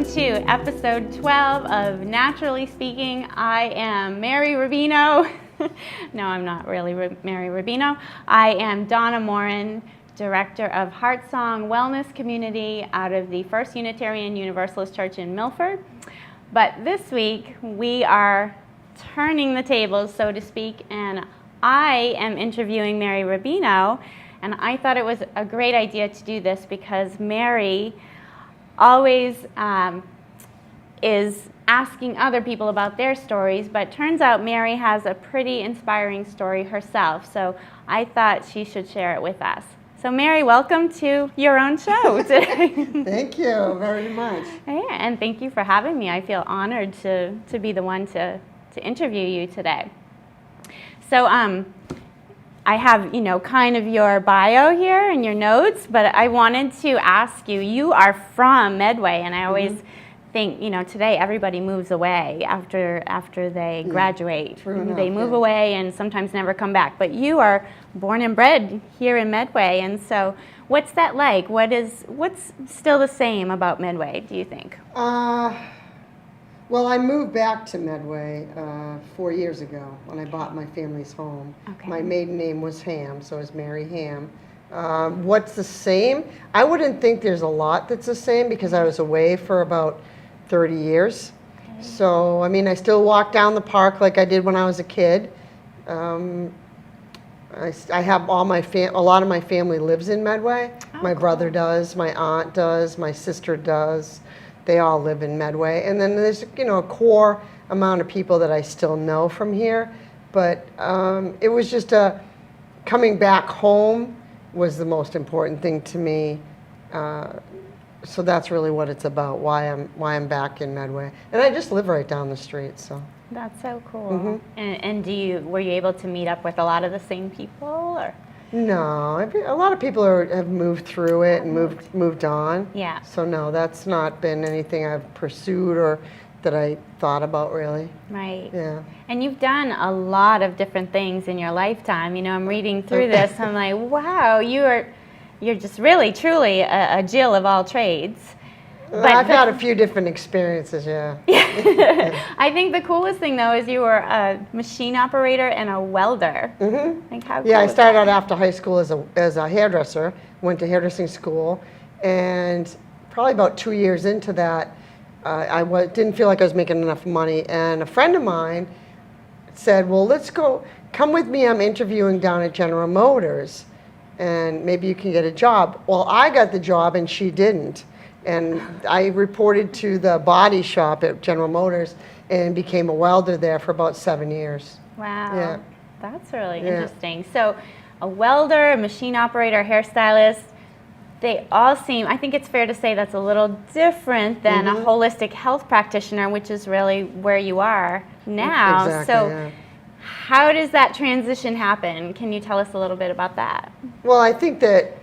welcome to episode 12 of Naturally Speaking. I am Mary Rubino. No, I'm not really Mary Rubino. I am Donna Morin, Director of Heartsong Wellness Community out of the First Unitarian Universalist Church in Milford. But this week, we are turning the tables, so to speak, and I am interviewing Mary Rubino, and I thought it was a great idea to do this because Mary always is asking other people about their stories, but turns out Mary has a pretty inspiring story herself, so I thought she should share it with us. So Mary, welcome to your own show today. Thank you very much. Yeah, and thank you for having me. I feel honored to be the one to interview you today. So I have, kind of your bio here and your notes, but I wanted to ask you, you are from Medway, and I always think, today everybody moves away after they graduate. They move away and sometimes never come back. But you are born and bred here in Medway, and so what's that like? What's still the same about Medway, do you think? Well, I moved back to Medway 4 years ago when I bought my family's home. Okay. My maiden name was Ham, so it's Mary Ham. What's the same? I wouldn't think there's a lot that's the same because I was away for about 30 years. Okay. So, I still walk down the park like I did when I was a kid. I have a lot of my family lives in Medway. My brother does, my aunt does, my sister does. They all live in Medway. And then there's, a core amount of people that I still know from here. But it was just coming back home was the most important thing to me. So that's really what it's about, why I'm back in Medway. And I just live right down the street, so. That's so cool. And were you able to meet up with a lot of the same people, or? No, a lot of people have moved through it and moved on. Yeah. So no, that's not been anything I've pursued or that I thought about really. Right. Yeah. And you've done a lot of different things in your lifetime. I'm reading through this, I'm like, wow, you're just really, truly a Jill of all trades. But I've had a few different experiences, yeah. I think the coolest thing, though, is you were a machine operator and a welder. Mm-hmm. Like, how cool yeah, I is started that? out after high school as a hairdresser, went to hairdressing school, and probably about 2 years into that, I didn't feel like I was making enough money, and a friend of mine said, well, come with me, I'm interviewing down at General Motors, and maybe you can get a job. Well, I got the job, and she didn't. And I reported to the body shop at General Motors and became a welder there for about 7 years. Wow. Yeah. That's really interesting. So a welder, a machine operator, hairstylist, they all seem, I think it's fair to say that's a little different than a holistic health practitioner, which is really where you are now. Exactly, so how does that transition happen? Can you tell us a little bit about that? Well, I think that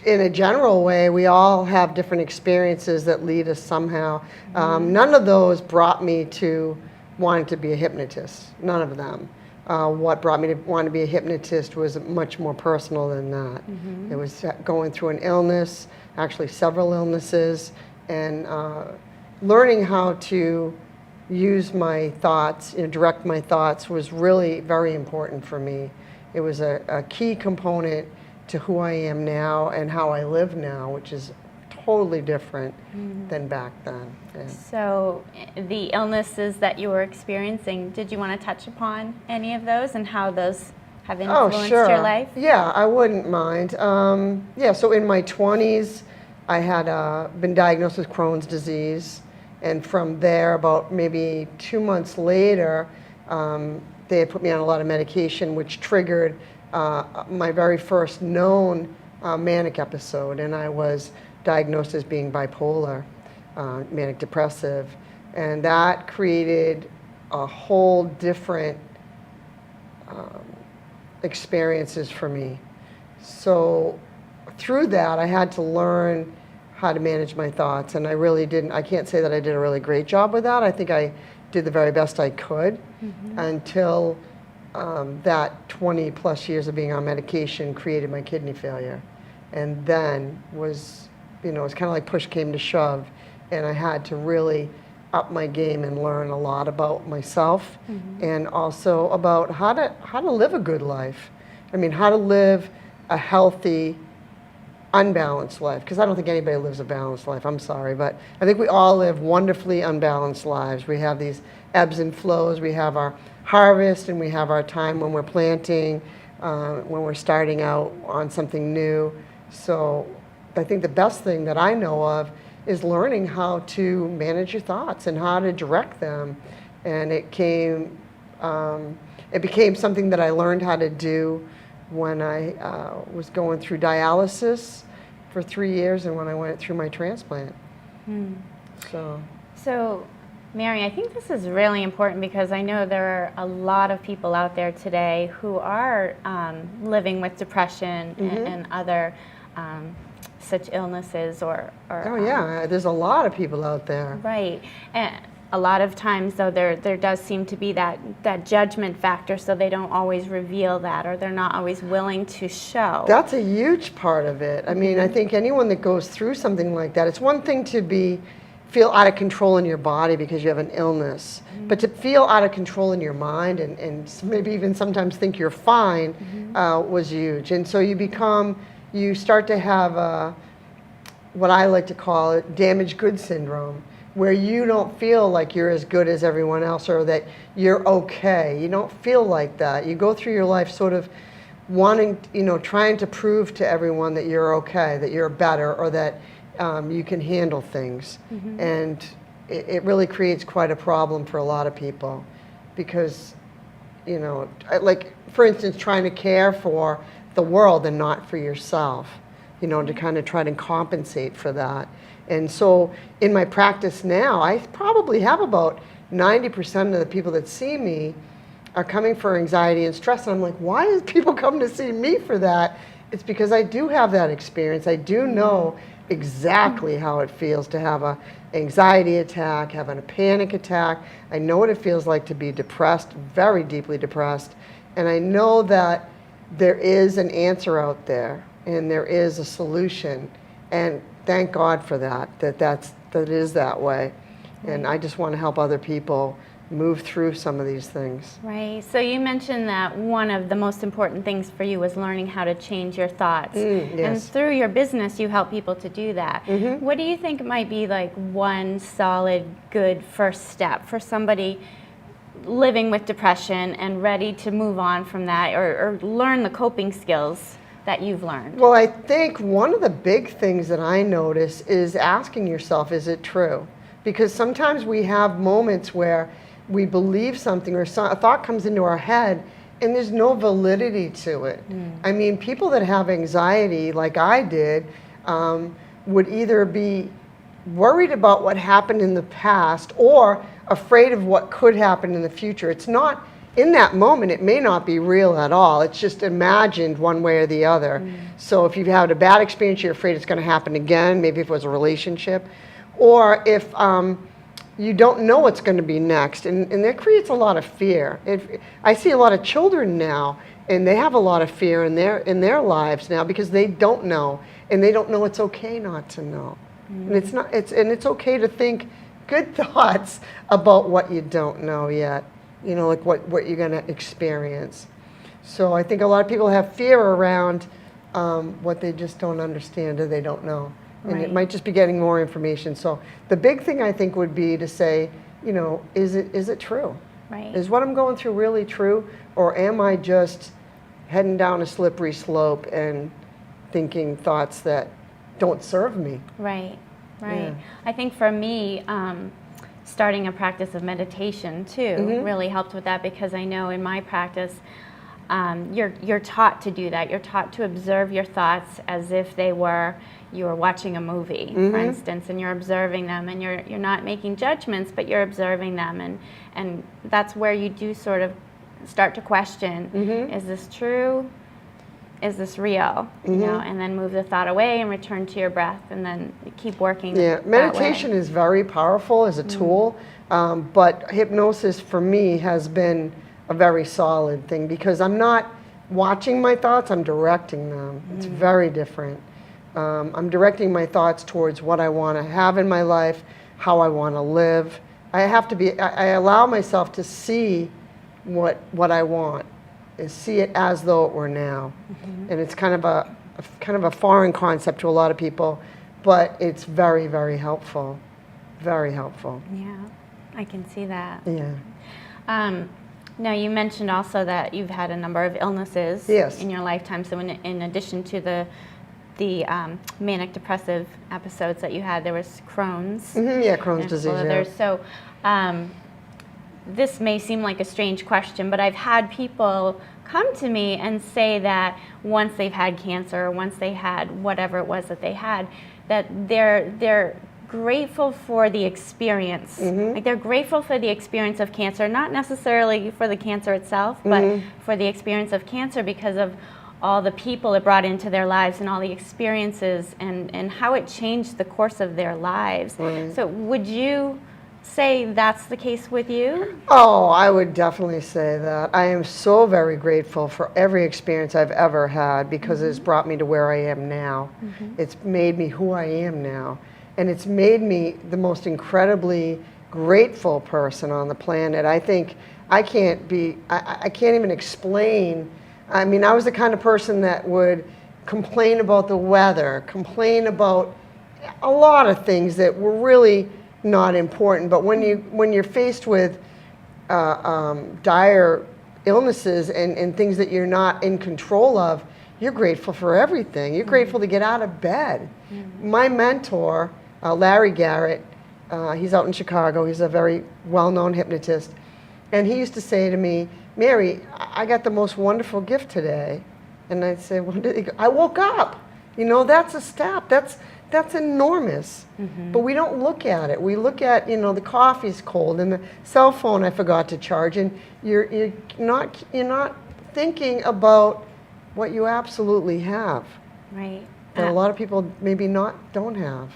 in a general way, we all have different experiences that lead us somehow. None of those brought me to wanting to be a hypnotist. None of them. What brought me to want to be a hypnotist was much more personal than that. It was going through an illness, actually several illnesses, and learning how to use my thoughts, direct my thoughts was really very important for me. It was a key component to who I am now and how I live now, which is totally different than back then. Yeah. So the illnesses that you were experiencing, did you want to touch upon any of those and how those have influenced your life? Yeah, I wouldn't mind. So in my 20s, I had been diagnosed with Crohn's disease, and from there, about maybe 2 months later, they had put me on a lot of medication, which triggered my very first known manic episode, and I was diagnosed as being bipolar, manic depressive, and that created a whole different experiences for me. So through that, I had to learn how to manage my thoughts, and I can't say that I did a really great job with that. I think I did the very best I could until that 20 plus years of being on medication created my kidney failure. And then was, it's kind of like push came to shove. and I had to really up my game and learn a lot about myself, and also about how to live a good life. I mean, how to live a healthy, unbalanced life, because I don't think anybody lives a balanced life. I'm sorry, but I think we all live wonderfully unbalanced lives. We have these ebbs and flows. We have our harvest, and we have our time when we're planting, when we're starting out on something new. So I think the best thing that I know of is learning how to manage your thoughts and how to direct them. And it became something that I learned how to do when I was going through dialysis for 3 years, and when I went through my transplant. So, Mary, I think this is really important because I know there are a lot of people out there today who are living with depression and other such illnesses or oh yeah, there's a lot of people out there. Right. And a lot of times, though, there does seem to be that judgment factor, so they don't always reveal that, or they're not always willing to show. That's a huge part of it. I mean, I think anyone that goes through something like that, it's one thing to feel out of control in your body because you have an illness, but to feel out of control in your mind and maybe even sometimes think you're fine was huge. And so you start to have what I like to call it damaged goods syndrome, where you don't feel like you're as good as everyone else or that you're okay. You don't feel like that. You go through your life sort of wanting, trying to prove to everyone that you're okay, that you're better, or that you can handle things. And it really creates quite a problem for a lot of people because, like, for instance, trying to care for the world and not for yourself, to kind of try to compensate for that. And so in my practice now, I probably have about 90% of the people that see me are coming for anxiety and stress. And I'm like, why is people come to see me for that? It's because I do have that experience. I do know exactly how it feels to have an anxiety attack, having a panic attack. I know what it feels like to be depressed, very deeply depressed. And I know that there is an answer out there and there is a solution. And thank God for that it is that way. And I just want to help other people move through some of these things. Right. So you mentioned that one of the most important things for you was learning how to change your thoughts. Yes. And through your business, you help people to do that. What do you think might be like one solid, good first step for somebody living with depression and ready to move on from that or learn the coping skills that you've learned? Well, I think one of the big things that I notice is asking yourself, is it true? Because sometimes we have moments where we believe something or a thought comes into our head and there's no validity to it. I mean, people that have anxiety like I did would either be worried about what happened in the past or afraid of what could happen in the future. It's not, in that moment, it may not be real at all. It's just imagined one way or the other. So if you've had a bad experience, you're afraid it's going to happen again, maybe if it was a relationship. Or if you don't know what's going to be next. And that creates a lot of fear. I see a lot of children now, and they have a lot of fear in their lives now because they don't know. And they don't know it's okay not to know. And it's okay to think good thoughts about what you don't know yet. Like what you're going to experience. So I think a lot of people have fear around what they just don't understand or they don't know. And it might just be getting more information. So the big thing I think would be to say, is it true? Right. Is what I'm going through really true? Or am I just heading down a slippery slope and thinking thoughts that don't serve me? Right. Yeah. I think for me, starting a practice of meditation too really helped with that because I know in my practice, you're taught to do that. You're taught to observe your thoughts as if you were watching a movie, for instance, and you're observing them, and you're not making judgments, but you're observing them, and that's where you do sort of start to question: is this true? Is this real? And then move the thought away and return to your breath, and then keep working. Yeah, meditation is very powerful as a tool, but hypnosis for me has been a very solid thing because I'm not watching my thoughts, I'm directing them. It's very different. I'm directing my thoughts towards what I want to have in my life, how I want to live. I allow myself to see what I want, and see it as though it were now. And it's kind of a foreign concept to a lot of people, but it's very, very helpful. Very helpful. Yeah, I can see that. Yeah. Now, you mentioned also that you've had a number of illnesses Yes. in your lifetime. So in addition to the manic depressive episodes that you had, there was Crohn's. Yeah, Crohn's and disease. others. So this may seem like a strange question, but I've had people come to me and say that once they've had cancer, or once they had whatever it was that they had, that they're grateful for the experience. Like, they're grateful for the experience of cancer, not necessarily for the cancer itself, but for the experience of cancer, because of all the people it brought into their lives and all the experiences and how it changed the course of their lives. Right. So would you say that's the case with you? Oh, I would definitely say that. I am so very grateful for every experience I've ever had, because it's brought me to where I am now. It's made me who I am now. And it's made me the most incredibly grateful person on the planet. I think I can't even explain. I mean, I was the kind of person that would complain about the weather, complain about a lot of things that were really not important. But when you're faced with dire illnesses and things that you're not in control of, you're grateful for everything. You're grateful to get out of bed. My mentor, Larry Garrett, he's out in Chicago. He's a very well-known hypnotist. And he used to say to me, "Mary, I got the most wonderful gift today." And I'd say, "What did he go?" "I woke up." You know, that's a step. That's enormous. But we don't look at it. We look at, the coffee's cold and the cell phone I forgot to charge, and you're not thinking about what you absolutely have. Right. That a lot of people maybe don't have.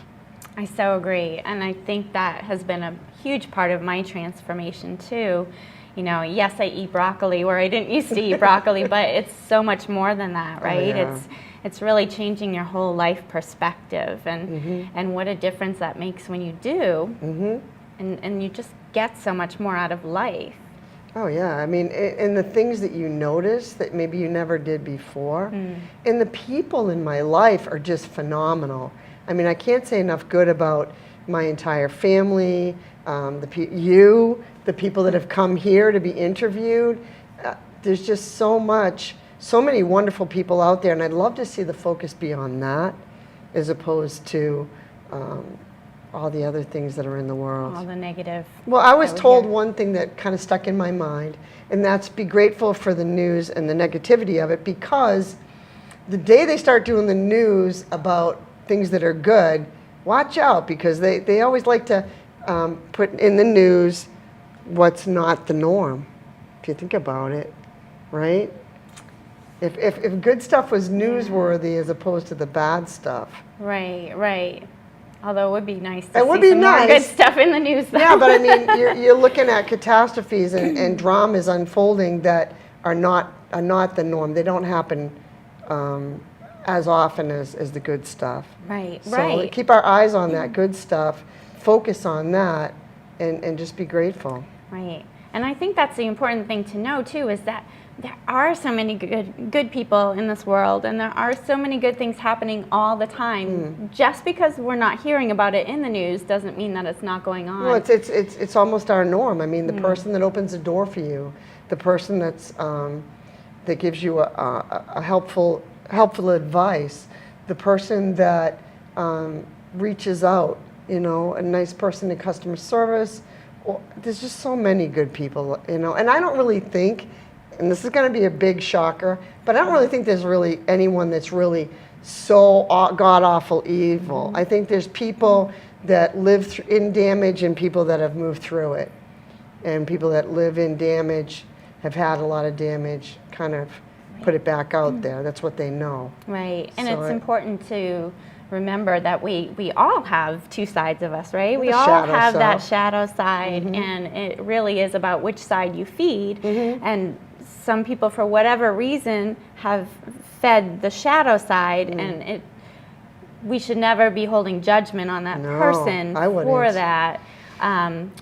I so agree, and I think that has been a huge part of my transformation too. Yes, I eat broccoli where I didn't used to eat broccoli, but it's so much more than that, right? Oh, yeah. It's really changing your whole life perspective, and what a difference that makes when you do, and you just get so much more out of life. Oh yeah, I mean, and the things that you notice that maybe you never did before, and the people in my life are just phenomenal. I mean, I can't say enough good about my entire family, the people that have come here to be interviewed. There's just so many wonderful people out there, and I'd love to see the focus be on that, as opposed to all the other things that are in the world. All the negative. Well, I was told one thing that kind of stuck in my mind, and that's be grateful for the news and the negativity of it, because the day they start doing the news about things that are good, watch out, because they always like to put in the news what's not the norm, if you think about it, right? If good stuff was newsworthy as opposed to the bad stuff. Right. Although it would be nice to It see would be some more good nice. stuff in the news, though. Yeah, but I mean, you're looking at catastrophes and dramas unfolding that are not the norm. They don't happen as often as the good stuff. Right. So keep our eyes on that good stuff, focus on that, and just be grateful. Right. And I think that's the important thing to know, too, is that there are so many good people in this world, and there are so many good things happening all the time. Just because we're not hearing about it in the news doesn't mean that it's not going on. Well, it's almost our norm. I mean, the person that opens the door for you, the person that gives you a helpful advice, the person that reaches out, a nice person in customer service. Well, there's just so many good people, and I don't really think, and this is going to be a big shocker, but I don't really think there's really anyone that's really so god-awful evil. I think there's people that live in damage and people that have moved through it. And people that live in damage, have had a lot of damage, kind of put it back out there. That's what they know. Right. And So it's important to remember that we all have two sides of us, right? We The all shadow have that self. shadow side, and it really is about which side you feed. And some people, for whatever reason, have fed the shadow side, and we should never be holding judgment on that No, person I wouldn't. for that,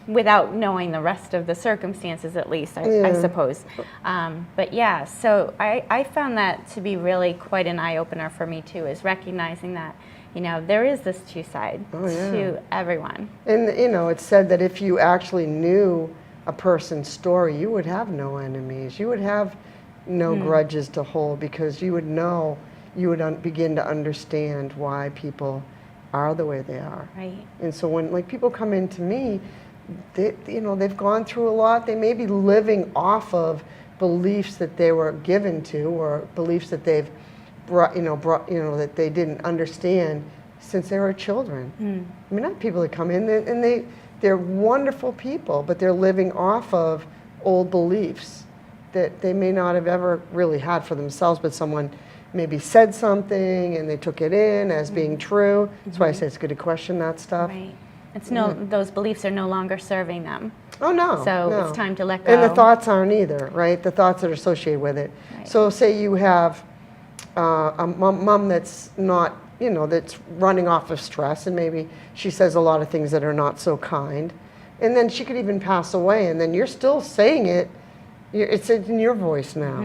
without knowing the rest of the circumstances, at least, I suppose. But yeah, so I found that to be really quite an eye-opener for me too, is recognizing that, you know, there is this two side to everyone. And, you know, it's said that if you actually knew a person's story, you would have no enemies. You would have no grudges to hold, because you would know, you would begin to understand why people are the way they are. Right. And so when, like, people come into me, you know, they've gone through a lot. They may be living off of beliefs that they were given to, or beliefs that they've brought, that they didn't understand since they were children. I mean, I have people that come in and they're wonderful people, but they're living off of old beliefs that they may not have ever really had for themselves, but someone maybe said something and they took it in as being true. That's why I say it's good to question that stuff. Right. It's those beliefs are no longer serving them. Oh, no. So no. it's time to let go. And the thoughts aren't either, right? The thoughts that are associated with it. Right. So say you have a mom that's not, you know, that's running off of stress, and maybe she says a lot of things that are not so kind. And then she could even pass away, and then you're still saying it. It's in your voice now,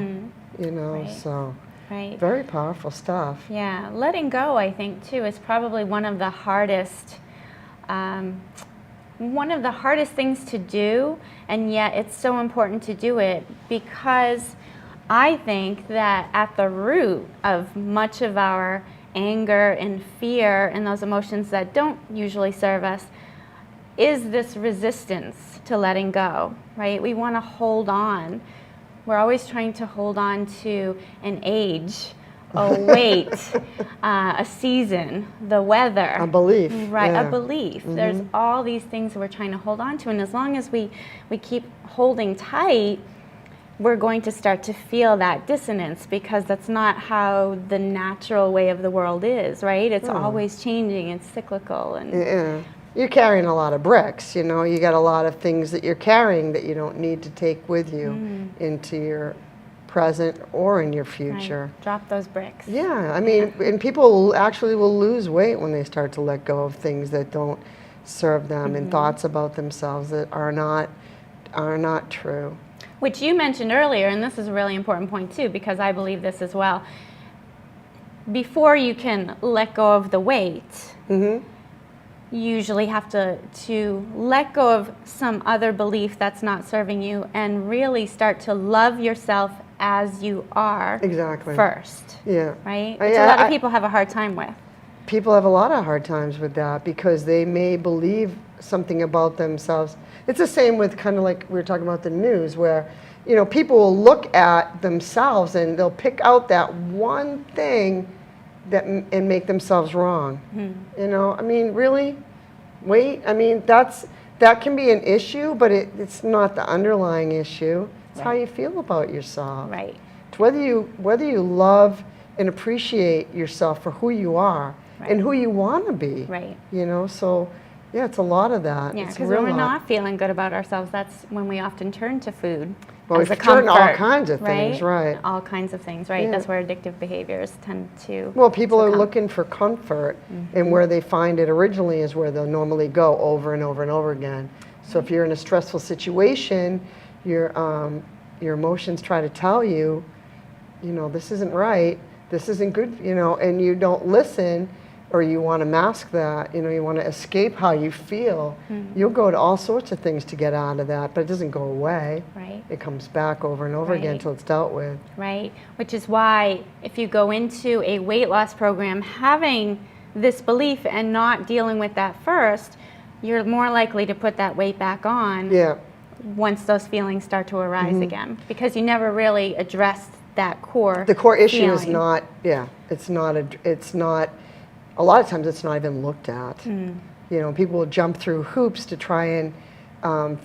you know, Right. so Right. very powerful stuff. Yeah, letting go, I think, too, is probably one of the hardest things to do, and yet it's so important to do it, because I think that at the root of much of our anger and fear and those emotions that don't usually serve us is this resistance to letting go, right? We want to hold on. We're always trying to hold on to an age, a weight, a season, the weather. A belief. Right, yeah. a belief. There's all these things that we're trying to hold on to, and as long as we keep holding tight, we're going to start to feel that dissonance, because that's not how the natural way of the world is, right? It's always changing, it's cyclical. And Yeah. You're carrying a lot of bricks, you know. You got a lot of things that you're carrying that you don't need to take with you into your present or in your future. Right. Drop those bricks. Yeah, I mean, and people actually will lose weight when they start to let go of things that don't serve them, and thoughts about themselves that are not true. Which you mentioned earlier, and this is a really important point too, because I believe this as well. Before you can let go of the weight, you usually have to let go of some other belief that's not serving you, and really start to love yourself as you are Exactly. first. Yeah. Right? Which a lot of people have a hard time with. People have a lot of hard times with that, because they may believe something about themselves. It's the same with, kind of like we were talking about the news, where, you know, people will look at themselves and they'll pick out that one thing and make themselves wrong. You know, I mean, really? Wait, I mean, that can be an issue, but it's not the underlying issue. It's how you feel about yourself. Right. It's whether you love and appreciate yourself for who you are and who you want to be. Right. You know, so yeah, it's a lot of that. Yeah, It's a because when real we're lot. not feeling good about ourselves, that's when we often turn to food. Well, as we a turn to all comfort, kinds of things, right. All kinds of things, right? Yeah. That's where addictive behaviors tend to. Well, people are succumb. looking for comfort, and where they find it originally is where they'll normally go over and over and over again. So if you're in a stressful situation, your emotions try to tell you, you know, this isn't right, this isn't good, you know, and you don't listen, or you want to mask that, you know, you want to escape how you feel. You'll go to all sorts of things to get out of that, but it doesn't go away. Right. It comes back over and over again Right. until it's dealt with. Right, which is why if you go into a weight loss program having this belief and not dealing with that first, you're more likely to put that weight back on Yeah. once those feelings start to arise again, because you never really addressed that core. The core issue is feeling. not, it's not, a lot of times it's not even looked at. You know, people will jump through hoops to try and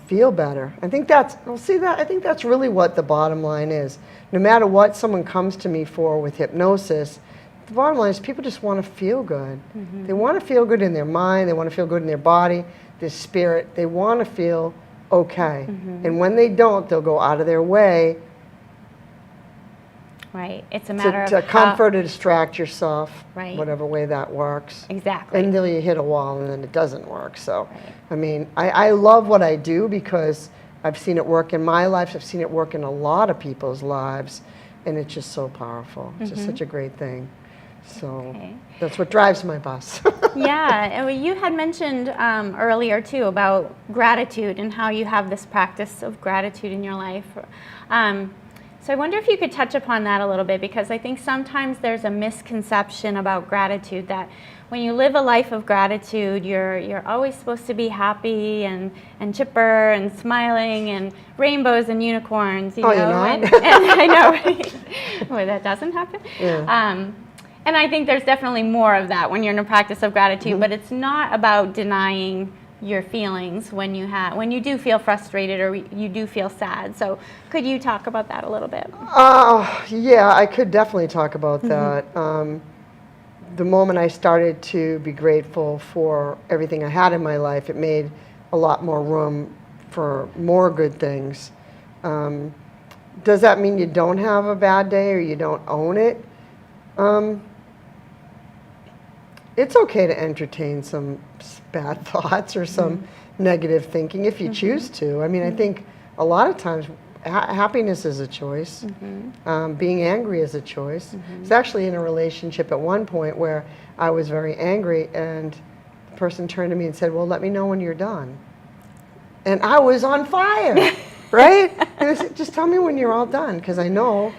feel better. I think I think that's really what the bottom line is. No matter what someone comes to me for with hypnosis, the bottom line is people just want to feel good. They want to feel good in their mind, they want to feel good in their body, their spirit. They want to feel okay. And when they don't, they'll go out of their way Right. It's a matter to of comfort or distract yourself, Right. whatever way that works. Exactly. Until you hit a wall and then it doesn't work. So, Right. I mean, I love what I do because I've seen it work in my life. I've seen it work in a lot of people's lives, and it's just so powerful. It's just such a great thing. So Okay. that's what drives my bus. Yeah, and you had mentioned earlier too about gratitude and how you have this practice of gratitude in your life. So I wonder if you could touch upon that a little bit, because I think sometimes there's a misconception about gratitude that when you live a life of gratitude, you're always supposed to be happy and chipper and smiling and rainbows and unicorns. You know? You're not? And I know, right? Well, that doesn't happen. Yeah. And I think there's definitely more of that when you're in a practice of gratitude, but it's not about denying your feelings when you do feel frustrated or you do feel sad. So could you talk about that a little bit? Yeah, I could definitely talk about that. The moment I started to be grateful for everything I had in my life, it made a lot more room for more good things. Does that mean you don't have a bad day or you don't own it? It's okay to entertain some bad thoughts or some negative thinking if you choose to. I mean, I think a lot of times happiness is a choice. Being angry is a choice. I was actually in a relationship at one point where I was very angry, and the person turned to me and said, "Well, let me know when you're done." And I was on fire, right? And I said, "Just tell me when you're all done, because I know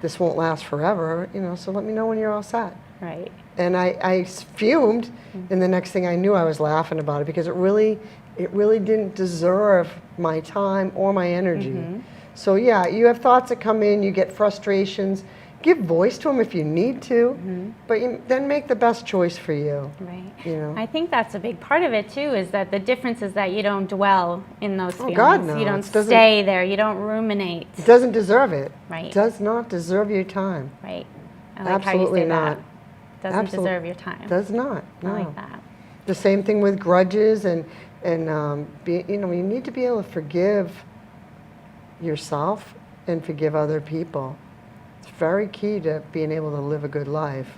this won't last forever, so let me know when you're all set." Right. And I fumed, and the next thing I knew, I was laughing about it because it really didn't deserve my time or my energy. So yeah, you have thoughts that come in, you get frustrations. Give voice to them if you need to, but then make the best choice for you. Right. I think that's a big part of it too, is that the difference is that you don't dwell in those feelings. God, no. You don't stay there. You don't ruminate. It doesn't deserve it. Right. It does not deserve your time. Right. I like Absolutely how you say not. that. Doesn't deserve your time. Does not. No. I like that. The same thing with grudges and you need to be able to forgive yourself and forgive other people. It's very key to being able to live a good life.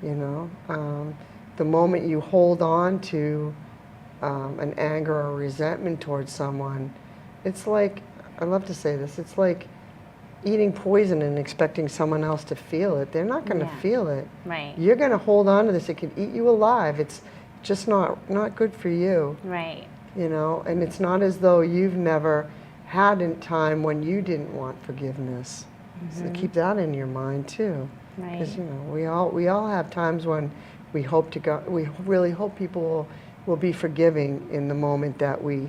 The moment you hold on to an anger or resentment towards someone, it's like, I love to say this, it's like eating poison and expecting someone else to feel it. They're not going to feel it. Right. You're going to hold on to this. It can eat you alive. It's just not good for you. Right. And it's not as though you've never had a time when you didn't want forgiveness. So keep that in your mind too. Right. Because we all have times when we really hope people will be forgiving in the moment that we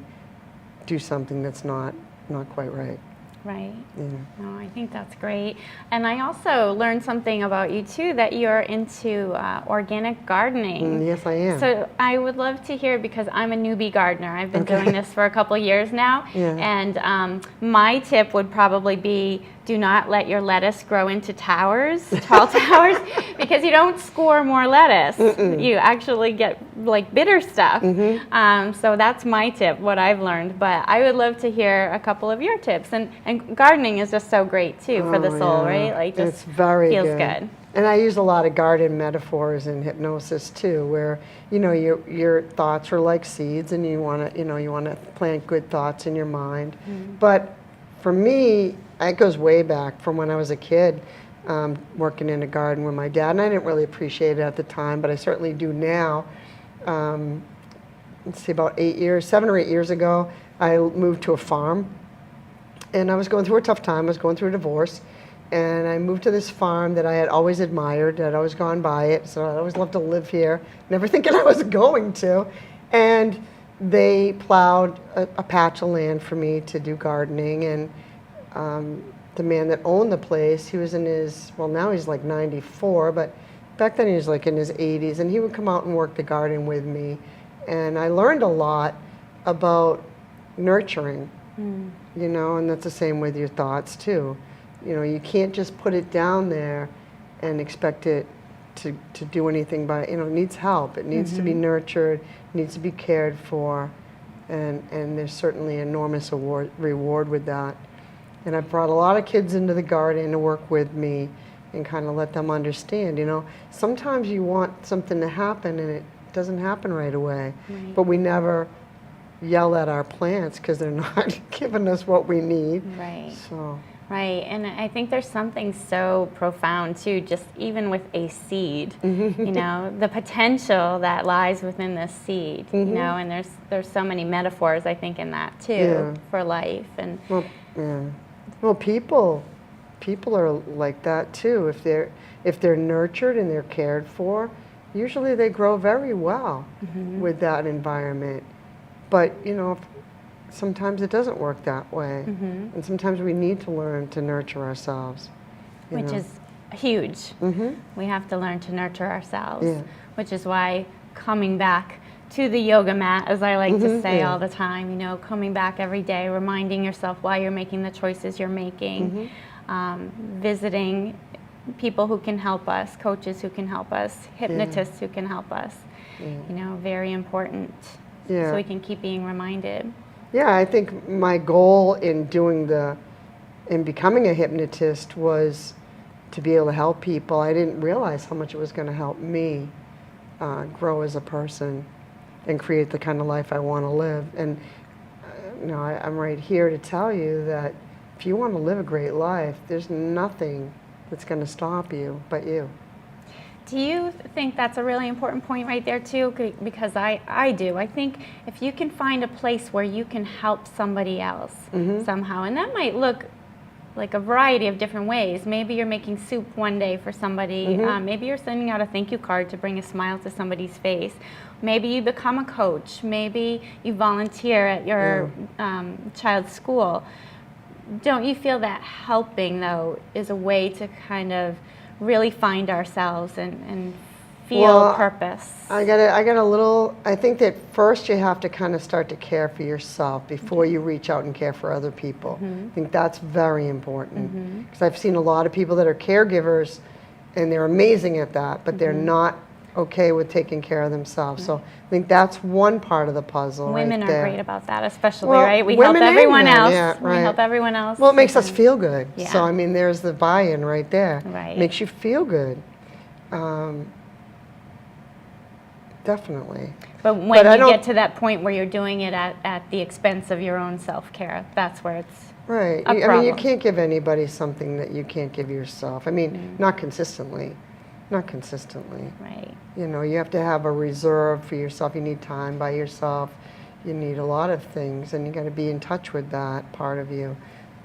do something that's not quite right. Right. Yeah. No, I think that's great. And I also learned something about you too, that you're into organic gardening. Yes, I am. So I would love to hear, because I'm a newbie gardener. I've been doing this for a couple of years now. Yeah. And my tip would probably be, do not let your lettuce grow into towers, tall towers, because you don't score more lettuce. You actually get like bitter stuff. So that's my tip, what I've learned. But I would love to hear a couple of your tips. And gardening is just so great too for the soul, right? Like, just it's very feels good. And I use a lot of garden metaphors in hypnosis too, where your thoughts are like seeds, and you want to plant good thoughts in your mind. But for me, it goes way back from when I was a kid, working in a garden with my dad, and I didn't really appreciate it at the time, but I certainly do now. Let's see, about 7 or 8 years ago, I moved to a farm, and I was going through a tough time. I was going through a divorce, and I moved to this farm that I had always admired. I'd always gone by it, so I'd always loved to live here, never thinking I was going to. And they plowed a patch of land for me to do gardening, and the man that owned the place, he was in his, well, now he's like 94, but back then he was like in his 80s, and he would come out and work the garden with me. And I learned a lot about nurturing, and that's the same with your thoughts too. You can't just put it down there and expect it to do anything by, it needs help. It needs to be nurtured, needs to be cared for, and there's certainly enormous reward with that. And I've brought a lot of kids into the garden to work with me and kind of let them understand, sometimes you want something to happen and it doesn't happen right away. Right. But we never yell at our plants because they're not giving us what we need. Right. So. Right, and I think there's something so profound too, just even with a seed, the potential that lies within this seed, and there's so many metaphors I think in that too for life and. Well, people are like that too. If they're nurtured and they're cared for, usually they grow very well with that environment. But sometimes it doesn't work that way, and sometimes we need to learn to nurture ourselves. Which is huge. We have to learn to nurture ourselves, which is why coming back to the yoga mat, as I like to say all the time, coming back every day, reminding yourself why you're making the choices you're making, visiting people who can help us, coaches who can help us, hypnotists who can help us, very important, so we can keep being reminded. Yeah, I think my goal in becoming a hypnotist was to be able to help people. I didn't realize how much it was going to help me grow as a person and create the kind of life I want to live. And I'm right here to tell you that if you want to live a great life, there's nothing that's going to stop you but you. Do you think that's a really important point right there too? Because I do. I think if you can find a place where you can help somebody else somehow, and that might look like a variety of different ways. Maybe you're making soup one day for somebody. Maybe you're sending out a thank you card to bring a smile to somebody's face. Maybe you become a coach. Maybe you volunteer at your child's school. Don't you feel that helping, though, is a way to kind of really find ourselves and feel purpose? I think that first you have to kind of start to care for yourself before you reach out and care for other people. I think that's very important, because I've seen a lot of people that are caregivers and they're amazing at that, but they're not okay with taking care of themselves. So I think that's one part of the puzzle. Women right are there. great about that, especially, right? We help everyone else. Yeah, right. We help everyone else. Well, it makes us feel good. Yeah. So, I mean, there's the buy-in right there. Right. Makes you feel good. Definitely. But when you get to that point where you're doing it at the expense of your own self-care, that's where it's right. a problem. I mean, you can't give anybody something that you can't give yourself. I mean, not consistently. Not consistently. Right. You have to have a reserve for yourself. You need time by yourself. You need a lot of things, and you got to be in touch with that part of you,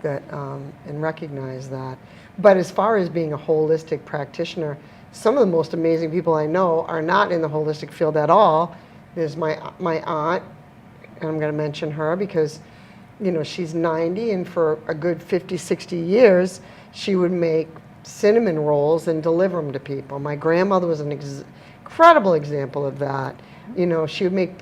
and recognize that. But as far as being a holistic practitioner, some of the most amazing people I know are not in the holistic field at all. There's my aunt, and I'm going to mention her because, she's 90, and for a good 50, 60 years, she would make cinnamon rolls and deliver them to people. My grandmother was an incredible example of that. She would make,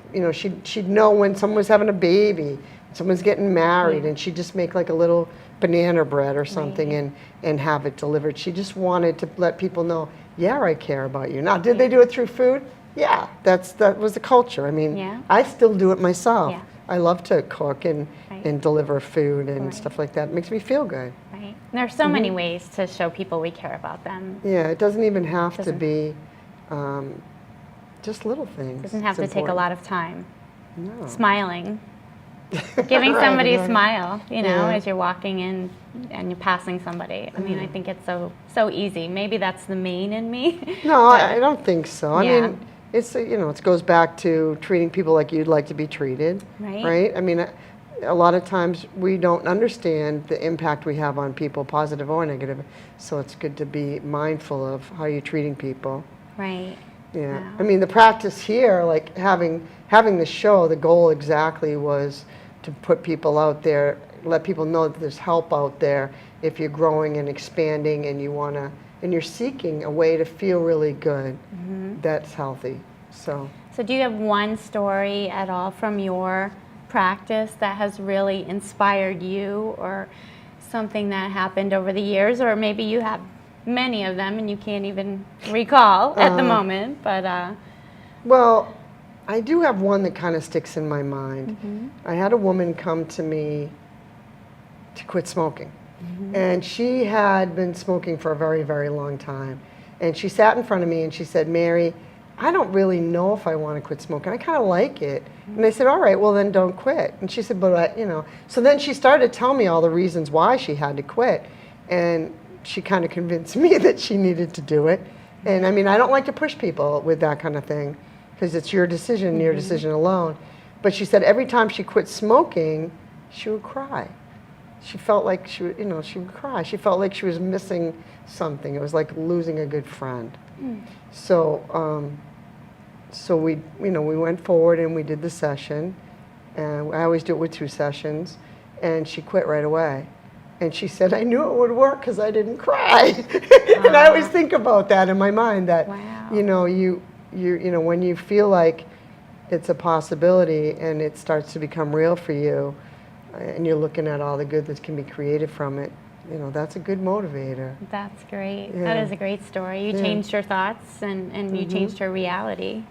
she'd know when someone was having a baby, someone's getting married, and she'd just make like a little banana bread or something and have it delivered. She just wanted to let people know, I care about you. Now, did they do it through food? Yeah, that was the culture. I mean, I still do it myself. Yeah. I love to cook and deliver food and stuff like that. It makes me feel good. Right. There are so many ways to show people we care about them. Yeah, it doesn't even have to be just little things. It doesn't have to take a lot of time. No. Smiling. Giving somebody a smile, as you're walking in and you're passing somebody. I mean, I think it's so easy. Maybe that's the main in me. No, I don't think so. I mean, it's it goes back to treating people like you'd like to be treated, right? I mean, a lot of times we don't understand the impact we have on people, positive or negative. So it's good to be mindful of how you're treating people. Right. Yeah. Wow. I mean, the practice here, like having the show, the goal exactly was to put people out there, let people know that there's help out there if you're growing and expanding and you're seeking a way to feel really good. That's healthy. So do you have one story at all from your practice that has really inspired you, or something that happened over the years, or maybe you have many of them and you can't even recall at the moment, but well, I do have one that kind of sticks in my mind. I had a woman come to me to quit smoking. And she had been smoking for a very, very long time. And she sat in front of me and she said, Mary, I don't really know if I want to quit smoking. I kind of like it. And I said, all right, well then don't quit. And she said, but so then she started to tell me all the reasons why she had to quit. And she kind of convinced me that she needed to do it. And I mean, I don't like to push people with that kind of thing because it's your decision, your decision alone. But she said every time she quit smoking, she would cry. She felt like she would, she would cry. She felt like she was missing something. It was like losing a good friend. So, so we went forward and we did the session. And I always do it with 2 sessions. And she quit right away. And she said, I knew it would work because I didn't cry. And I always think about that in my mind that, when you feel like it's a possibility and it starts to become real for you, and you're looking at all the good that can be created from it, that's a good motivator. That's great. Yeah. That is a great story. You changed her thoughts and you changed her reality.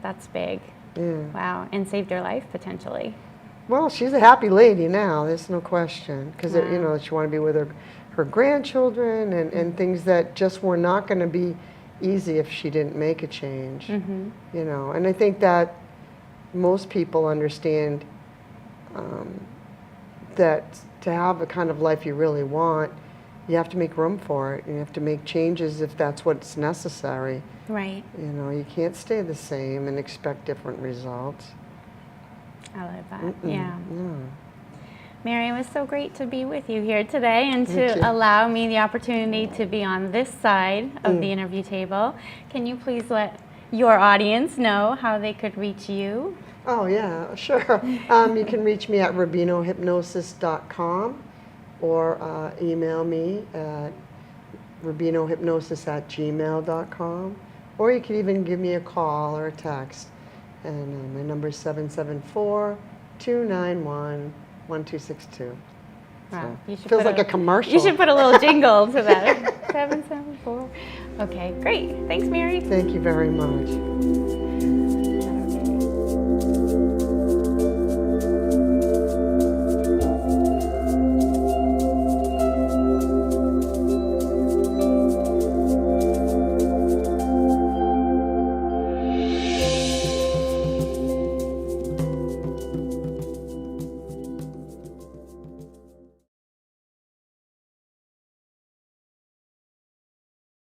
That's big. Yeah. Wow. And saved her life, potentially. Well, she's a happy lady now, there's no question, because she wanted to be with her grandchildren and things that just were not going to be easy if she didn't make a change. And I think that most people understand that to have a kind of life you really want, you have to make room for it. You have to make changes if that's what's necessary. Right. You can't stay the same and expect different results. I love that. Yeah. Mary, it was so great to be with you here today and to allow me the opportunity to be on this side of the interview table. Can you please let your audience know how they could reach you? Oh, yeah, sure. You can reach me at rubinohypnosis.com or email me at rubinohypnosis@gmail.com, or you can even give me a call or a text. And my number is 774-291-1262. Wow. So, feels like a commercial. You should put a little jingle to that. 774. Okay, great. Thanks, Mary. Thank you very much.